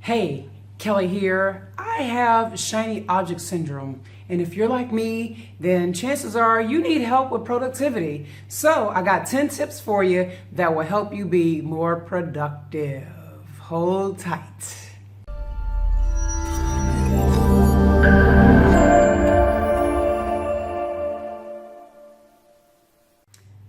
Hey, Kelly here. I have shiny object syndrome, and if you're like me, then chances are you need help with productivity. So I got 10 tips for you that will help you be more productive. Hold tight.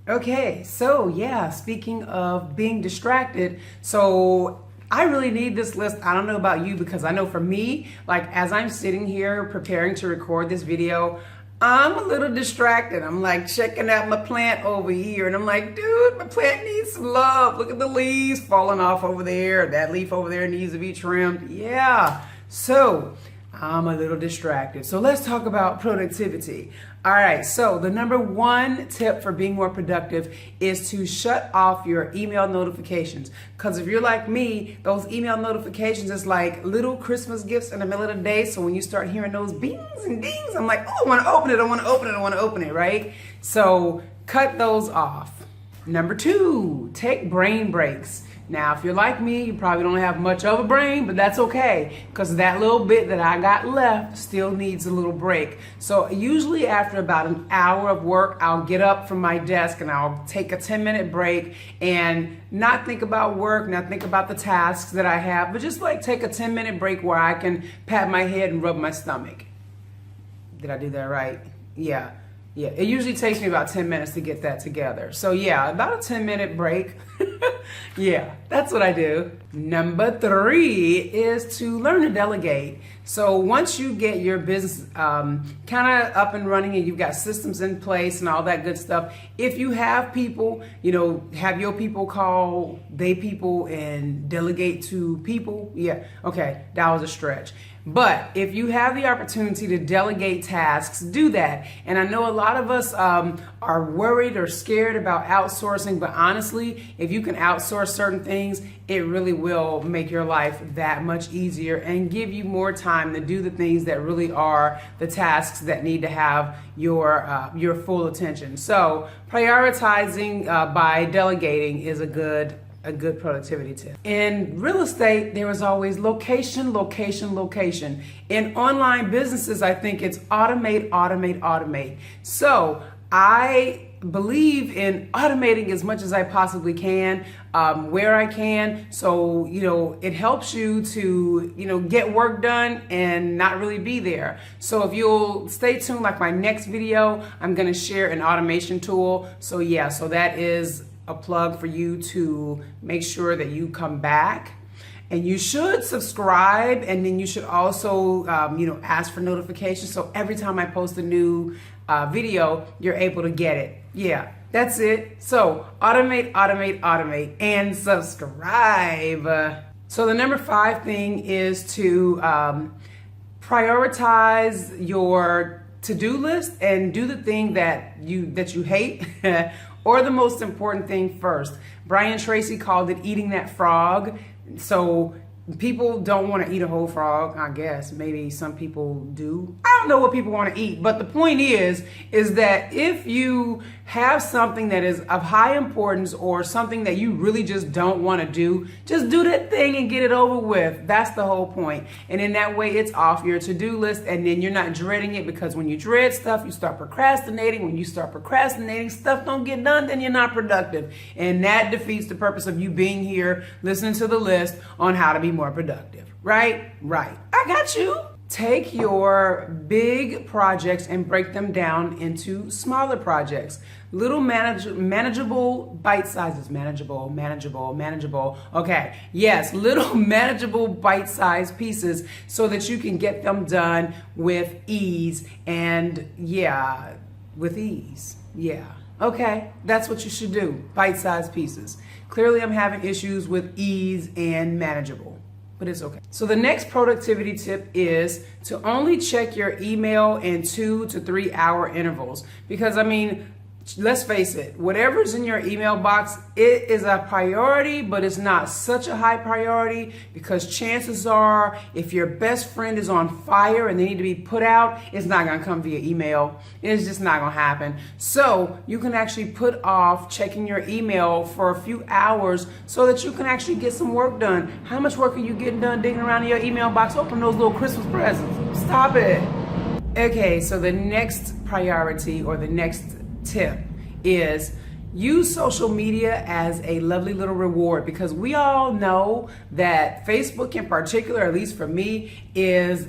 Okay, so yeah, speaking of being distracted, so I really need this list. I don't know about you, because I know for me, like as I'm sitting here preparing to record this video, I'm a little distracted. I'm like checking out my plant over here, and I'm like, dude, my plant needs some love. Look at the leaves falling off over there. That leaf over there needs to be trimmed. Yeah, so I'm a little distracted. So let's talk about productivity. All right, so the number one tip for being more productive is to shut off your email notifications. Because if you're like me, those email notifications is like little Christmas gifts in the middle of the day. So when you start hearing those bings and dings, I'm like, oh, I want to open it, I want to open it, I want to open it, right? So cut those off. Number two, take brain breaks. Now, if you're like me, you probably don't have much of a brain, but that's okay, because that little bit that I got left still needs a little break. So usually after about an hour of work, I'll get up from my desk and I'll take a 10-minute break and not think about work, not think about the tasks that I have, but just like take a 10-minute break where I can pat my head and rub my stomach. Did I do that right? Yeah. Yeah, it usually takes me about 10 minutes to get that together. So yeah, about a 10-minute break. Yeah, that's what I do. Number three is to learn to delegate. So once you get your business kind of up and running and you've got systems in place and all that good stuff, if you have people, have your people call they people and delegate to people. Yeah, okay, that was a stretch. But if you have the opportunity to delegate tasks, do that. And I know a lot of us are worried or scared about outsourcing, but honestly, if you can outsource certain things, it really will make your life that much easier and give you more time to do the things that really are the tasks that need to have your full attention. So prioritizing by delegating is a good productivity tip. In real estate, there is always location, location, location. In online businesses, I think it's automate, automate, automate. So I believe in automating as much as I possibly can, where I can. So, it helps you to, get work done and not really be there. So if you'll stay tuned, like my next video, I'm going to share an automation tool. So yeah, so that is a plug for you to make sure that you come back. And you should subscribe, and then you should also, ask for notifications. So every time I post a new video, you're able to get it. Yeah, that's it. So automate, automate, automate, and subscribe. So the number 5 thing is to prioritize your to-do list and do the thing that you hate or the most important thing first. Brian Tracy called it eating that frog. So people don't want to eat a whole frog, I guess. Maybe some people do. I don't know what people want to eat, but the point is that if you have something that is of high importance or something that you really just don't want to do, just do that thing and get it over with. That's the whole point. And in that way, it's off your to-do list, and then you're not dreading it, because when you dread stuff, you start procrastinating. When you start procrastinating, stuff don't get done, then you're not productive. And that defeats the purpose of you being here, listening to the list on how to be more productive. Right? Right. I got you. Take your big projects and break them down into smaller projects. Little manageable bite sizes. Manageable. Okay. Yes, little manageable bite-sized pieces so that you can get them done with ease. And yeah, with ease. Yeah. Okay. That's what you should do. Bite-sized pieces. Clearly, I'm having issues with ease and manageable, but it's okay. So the next productivity tip is to only check your email in 2 to 3 hour intervals. Because let's face it, whatever's in your email box, it is a priority, but it's not such a high priority, because chances are if your best friend is on fire and they need to be put out, it's not going to come via email. It's just not going to happen. So you can actually put off checking your email for a few hours so that you can actually get some work done. How much work are you getting done digging around in your email box? Open those little Christmas presents. Stop it. Okay, so the next priority, or the next tip, is use social media as a lovely little reward, because we all know that Facebook in particular, at least for me, is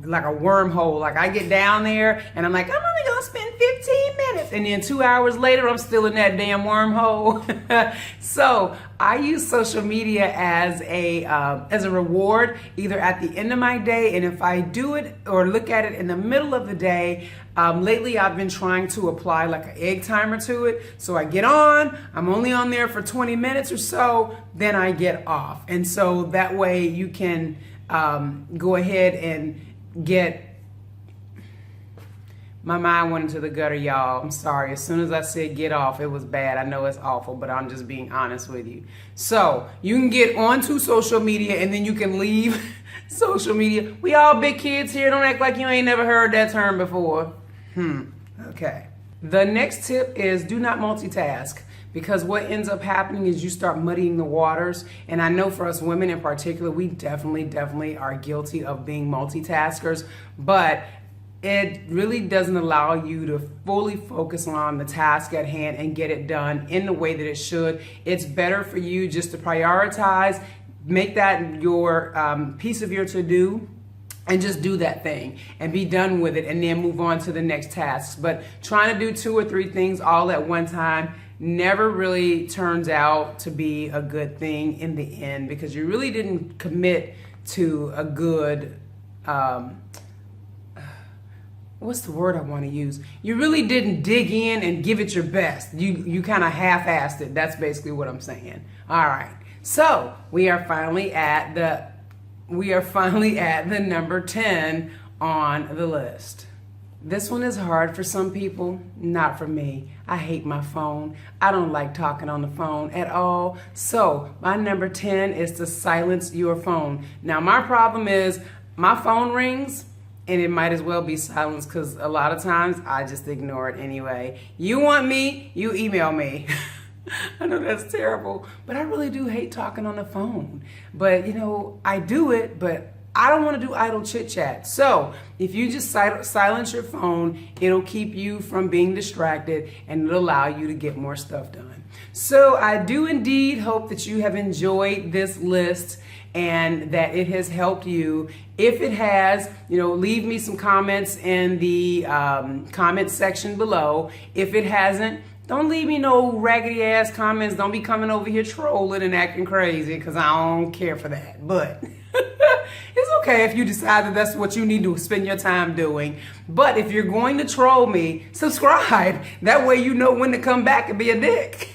like a wormhole. Like, I get down there and I'm like, I'm only gonna spend 15 minutes, and then 2 hours later I'm still in that damn wormhole. So I use social media as a reward, either at the end of my day, and if I do it or look at it in the middle of the day. Lately I've been trying to apply like an egg timer to it. So I get on, I'm only on there for 20 minutes or so, then I get off. And so that way you can go ahead and my mind went into the gutter, y'all. I'm sorry. As soon as I said get off, it was bad. I know it's awful, but I'm just being honest with you. So you can get onto social media and then you can leave social media. We all big kids here. Don't act like you ain't never heard that term before. Okay. The next tip is do not multitask, because what ends up happening is you start muddying the waters. And I know for us women in particular, we definitely are guilty of being multitaskers, but it really doesn't allow you to fully focus on the task at hand and get it done in the way that it should. It's better for you just to prioritize, make that your piece of your to-do, and just do that thing and be done with it, and then move on to the next task. But trying to do 2 or 3 things all at one time never really turns out to be a good thing in the end, because you really didn't commit to a good, what's the word I want to use? You really didn't dig in and give it your best. You kind of half-assed it. That's basically what I'm saying. All right. So we are finally at the number 10 on the list. This one is hard for some people, not for me. I hate my phone. I don't like talking on the phone at all. So my number 10 is to silence your phone. Now my problem is my phone rings and it might as well be silenced, because a lot of times I just ignore it anyway. You want me, you email me. I know that's terrible, but I really do hate talking on the phone. But you know, I do it, but I don't want to do idle chit chat. So if you just silence your phone, it'll keep you from being distracted, and it'll allow you to get more stuff done. So I do indeed hope that you have enjoyed this list and that it has helped you. If it has, leave me some comments in the comment section below. If it hasn't, don't leave me no raggedy ass comments. Don't be coming over here trolling and acting crazy, because I don't care for that. But it's okay if you decide that that's what you need to spend your time doing. But if you're going to troll me, subscribe. That way you know when to come back and be a dick.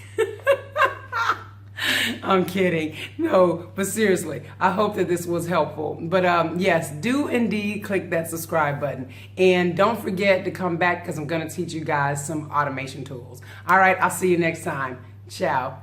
I'm kidding. No, but seriously, I hope that this was helpful. But yes, do indeed click that subscribe button. And don't forget to come back, because I'm going to teach you guys some automation tools. All right, I'll see you next time. Ciao.